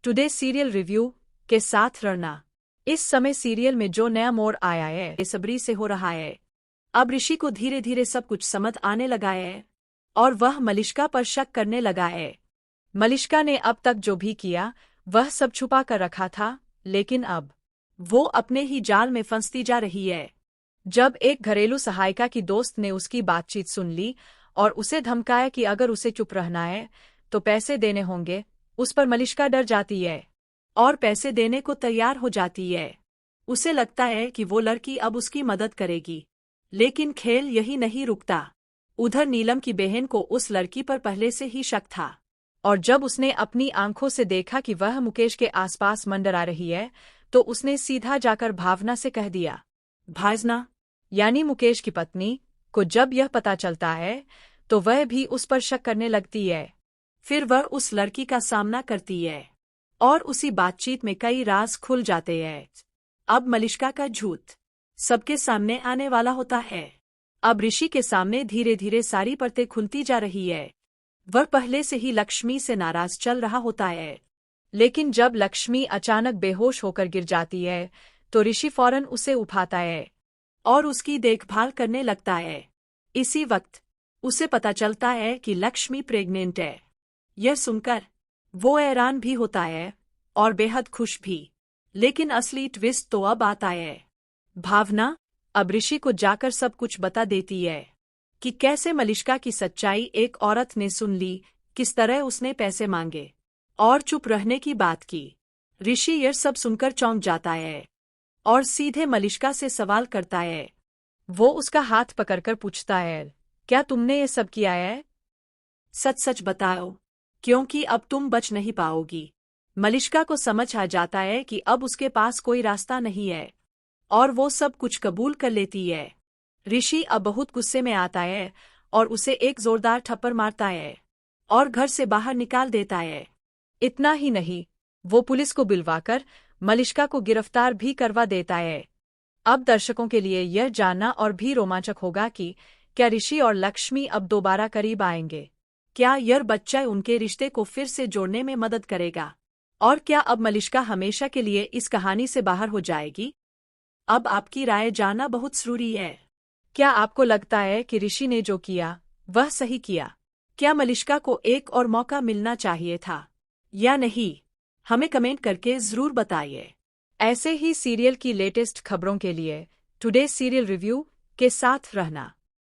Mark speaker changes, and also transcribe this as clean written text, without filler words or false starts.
Speaker 1: Today serial review के साथ रहना। इस समय सीरियल में जो नया मोड़ आया है बेसब्री से हो रहा है। अब ऋषि को धीरे धीरे सब कुछ समझ आने लगा है और वह मलिष्का पर शक करने लगा है। मलिष्का ने अब तक जो भी किया वह सब छुपा कर रखा था, लेकिन अब वो अपने ही जाल में फंसती जा रही है। जब एक घरेलू सहायिका की दोस्त ने उसकी बातचीत सुन ली और उसे धमकाया कि अगर उसे चुप रहना है तो पैसे देने होंगे, उस पर मलिष्का डर जाती है और पैसे देने को तैयार हो जाती है। उसे लगता है कि वो लड़की अब उसकी मदद करेगी, लेकिन खेल यही नहीं रुकता। उधर नीलम की बहन को उस लड़की पर पहले से ही शक था और जब उसने अपनी आंखों से देखा कि वह मुकेश के आसपास मंडरा रही है तो उसने सीधा जाकर भावना से कह दिया। भाजना यानी मुकेश की पत्नी को जब यह पता चलता है तो वह भी उस पर शक करने लगती है। फिर वह उस लड़की का सामना करती है और उसी बातचीत में कई राज खुल जाते हैं। अब मलिष्का का झूठ सबके सामने आने वाला होता है। अब ऋषि के सामने धीरे धीरे सारी परतें खुलती जा रही है। वह पहले से ही लक्ष्मी से नाराज चल रहा होता है, लेकिन जब लक्ष्मी अचानक बेहोश होकर गिर जाती है तो ऋषि फौरन उसे उठाता है और उसकी देखभाल करने लगता है। इसी वक्त उसे पता चलता है कि लक्ष्मी प्रेग्नेंट है। यह सुनकर वो हैरान भी होता है और बेहद खुश भी, लेकिन असली ट्विस्ट तो अब आता है। भावना अब ऋषि को जाकर सब कुछ बता देती है कि कैसे मलिष्का की सच्चाई एक औरत ने सुन ली, किस तरह उसने पैसे मांगे और चुप रहने की बात की। ऋषि यह सब सुनकर चौंक जाता है और सीधे मलिष्का से सवाल करता है। वो उसका हाथ पकड़कर पूछता है, क्या तुमने ये सब किया है? सच सच बताओ, क्योंकि अब तुम बच नहीं पाओगी। मलिष्का को समझ आ जाता है कि अब उसके पास कोई रास्ता नहीं है और वो सब कुछ कबूल कर लेती है। ऋषि अब बहुत गुस्से में आता है और उसे एक जोरदार थप्पड़ मारता है और घर से बाहर निकाल देता है। इतना ही नहीं, वो पुलिस को बुलवाकर मलिष्का को गिरफ्तार भी करवा देता है। अब दर्शकों के लिए यह जानना और भी रोमांचक होगा कि क्या ऋषि और लक्ष्मी अब दोबारा करीब आएंगे? क्या यह बच्चा उनके रिश्ते को फिर से जोड़ने में मदद करेगा? और क्या अब मलिष्का हमेशा के लिए इस कहानी से बाहर हो जाएगी? अब आपकी राय जानना बहुत जरूरी है। क्या आपको लगता है कि ऋषि ने जो किया वह सही किया? क्या मलिष्का को एक और मौका मिलना चाहिए था या नहीं? हमें कमेंट करके जरूर बताइए। ऐसे ही सीरियल की लेटेस्ट खबरों के लिए टुडे सीरियल रिव्यू के साथ रहना।